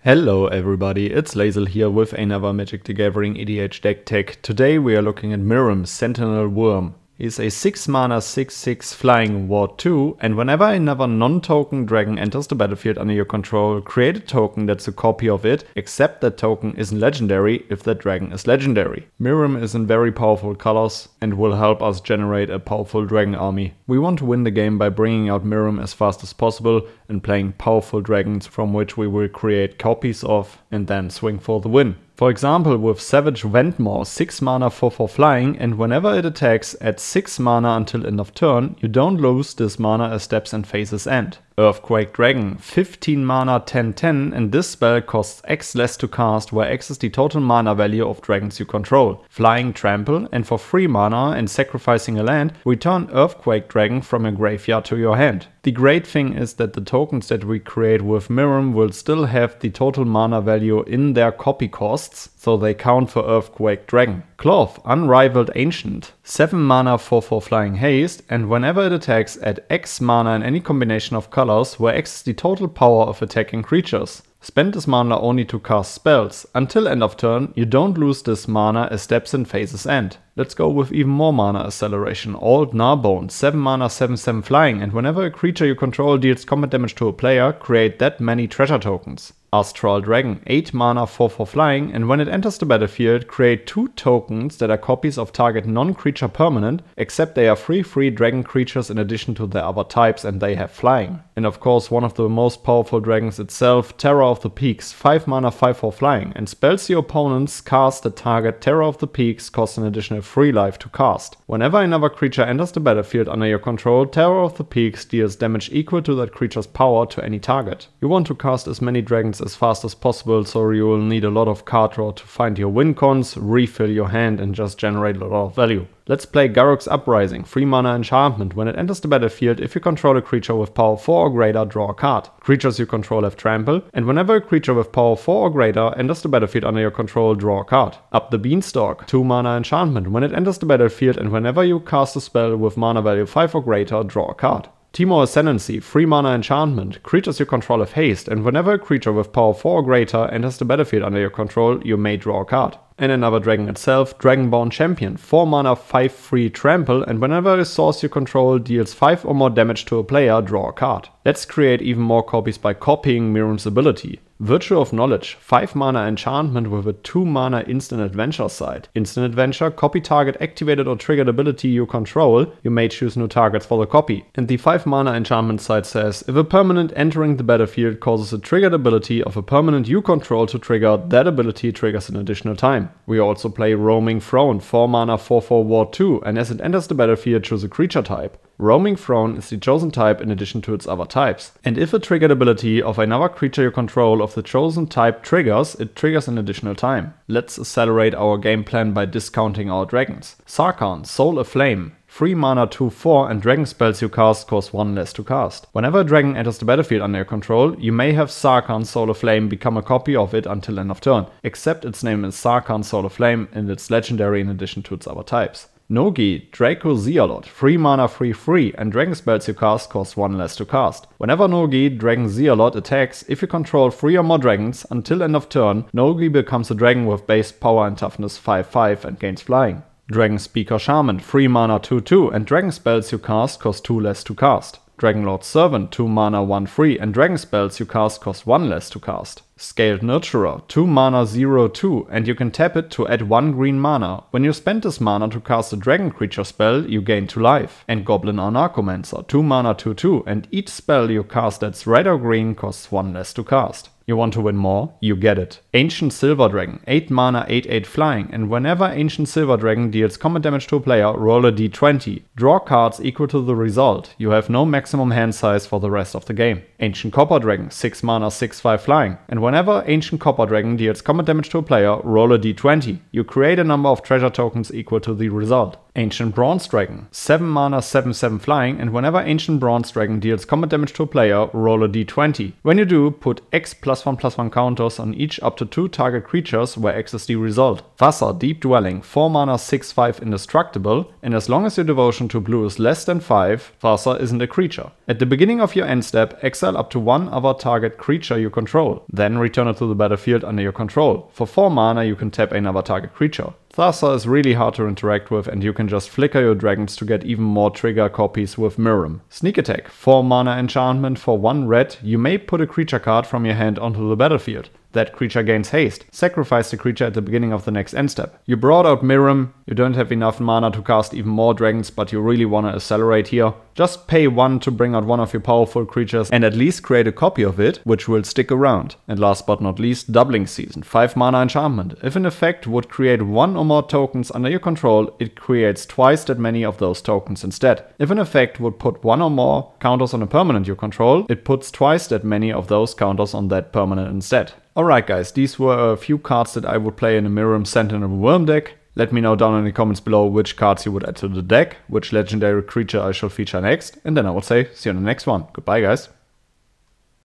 Hello everybody, it's Lazel here with another Magic the Gathering EDH deck tech. Today we are looking at Miirym, Sentinel Wyrm. He's a 6 mana 6/6 flying Ward 2, and whenever another non-token dragon enters the battlefield under your control, create a token that's a copy of it, except that token isn't legendary if that dragon is legendary. Miirym is in very powerful colors and will help us generate a powerful dragon army. We want to win the game by bringing out Miirym as fast as possible and playing powerful dragons from which we will create copies of and then swing for the win. For example, with Savage Ventmaw, 6 mana 4/4 flying, and whenever it attacks at 6 mana until end of turn, you don't lose this mana as steps and phases end. Earthquake Dragon, 15 mana 10/10, and this spell costs X less to cast, where X is the total mana value of dragons you control. Flying Trample, and for 3 mana and sacrificing a land, return Earthquake Dragon from your graveyard to your hand. The great thing is that the tokens that we create with Miirym will still have the total mana value in their copy costs, so they count for Earthquake Dragon. Cloth, Unrivaled Ancient, 7 mana 4/4 flying haste, and whenever it attacks at X mana in any combination of colors, where X is the total power of attacking creatures. Spend this mana only to cast spells. Until end of turn, you don't lose this mana as steps and phases end. Let's go with even more mana acceleration. Old Gnarbone, 7 mana 7/7 flying, and whenever a creature you control deals combat damage to a player, create that many treasure tokens. Astral Dragon, 8 mana 4/4 flying, and when it enters the battlefield, create 2 tokens that are copies of target non-creature permanent, except they are 3/3 dragon creatures in addition to their other types, and they have flying. And of course one of the most powerful dragons itself, Terror of the Peaks, 5 mana 5/4 flying, and spells your opponents cast the target Terror of the Peaks cost an additional 3 life to cast. Whenever another creature enters the battlefield under your control, Terror of the Peaks deals damage equal to that creature's power to any target. You want to cast as many dragons as fast as possible, so you will need a lot of card draw to find your win cons, refill your hand and just generate a lot of value. Let's play Garruk's Uprising, 3 mana enchantment. When it enters the battlefield, if you control a creature with power 4 or greater, draw a card. Creatures you control have trample, and whenever a creature with power 4 or greater enters the battlefield under your control, draw a card. Up the Beanstalk, 2 mana enchantment. When it enters the battlefield and whenever you cast a spell with mana value 5 or greater, draw a card. Timor Ascendancy, 3 mana enchantment. Creatures you control have haste, and whenever a creature with power 4 or greater enters the battlefield under your control, you may draw a card. And another dragon itself, Dragonborn Champion, 4 mana 5/3 trample, and whenever a source you control deals 5 or more damage to a player, draw a card. Let's create even more copies by copying Miirym's ability. Virtue of Knowledge, 5 mana enchantment with a 2 mana instant adventure side. Instant adventure, copy target activated or triggered ability you control, you may choose new targets for the copy. And the 5 mana enchantment side says, if a permanent entering the battlefield causes a triggered ability of a permanent you control to trigger, that ability triggers an additional time. We also play Roaming Throne, 4 mana 4/4 Ward 2, and as it enters the battlefield, choose a creature type. Roaming Throne is the chosen type in addition to its other types. And if a triggered ability of another creature you control of the chosen type triggers, it triggers an additional time. Let's accelerate our game plan by discounting our dragons. Sarkhan, Soul Aflame, 3 mana 2/4, and dragon spells you cast cost 1 less to cast. Whenever a dragon enters the battlefield under your control, you may have Sarkhan Soul Aflame become a copy of it until end of turn, except its name is Sarkhan Soul Aflame and it's legendary in addition to its other types. Nogi, Draco Zealot, 3 mana 3/3, and dragon spells you cast cost 1 less to cast. Whenever Nogi, Dragon Zealot, attacks, if you control 3 or more dragons, until end of turn, Nogi becomes a dragon with base power and toughness 5/5 and gains flying. Dragon Speaker Shaman, 3 mana 2/2, and dragon spells you cast cost 2 less to cast. Dragonlord Servant, 2 mana 1/3, and dragon spells you cast cost 1 less to cast. Scaled Nurturer, 2 mana 0/2, and you can tap it to add 1 green mana. When you spend this mana to cast a dragon creature spell, you gain 2 life. And Goblin Anarchomancer, 2 mana 2/2, and each spell you cast that's red or green costs 1 less to cast. You want to win more? You get it. Ancient Silver Dragon, 8 mana 8/8 flying, and whenever Ancient Silver Dragon deals combat damage to a player, roll a d20. Draw cards equal to the result. You have no maximum hand size for the rest of the game. Ancient Copper Dragon, 6 mana 6/5 flying, and whenever Ancient Copper Dragon deals combat damage to a player, roll a d20. You create a number of treasure tokens equal to the result. Ancient Bronze Dragon, 7 mana 7/7 flying, and whenever Ancient Bronze Dragon deals combat damage to a player, roll a d20. When you do, put X +1/+1 counters on each up to 2 target creatures where X is the result. Wasser, Deep Dwelling, 4 mana 6/5 indestructible, and as long as your devotion to blue is less than 5, Wasser isn't a creature. At the beginning of your end step, exile up to 1 other target creature you control, then return it to the battlefield under your control. For 4 mana you can tap another target creature. Thassa is really hard to interact with, and you can just flicker your dragons to get even more trigger copies with Miirym. Sneak Attack, 4 mana enchantment for 1 red, you may put a creature card from your hand onto the battlefield. That creature gains haste. Sacrifice the creature at the beginning of the next end step. You brought out Miirym, you don't have enough mana to cast even more dragons, but you really want to accelerate here. Just pay 1 to bring out one of your powerful creatures and at least create a copy of it, which will stick around. And last but not least, Doubling Season, 5 mana enchantment. If an effect would create 1 or more tokens under your control, it creates twice that many of those tokens instead. If an effect would put 1 or more counters on a permanent you control, it puts twice that many of those counters on that permanent instead. Alright guys, these were a few cards that I would play in a Miirym Sentinel Wyrm deck. Let me know down in the comments below which cards you would add to the deck, which legendary creature I shall feature next, and then I will say see you in the next one. Goodbye guys.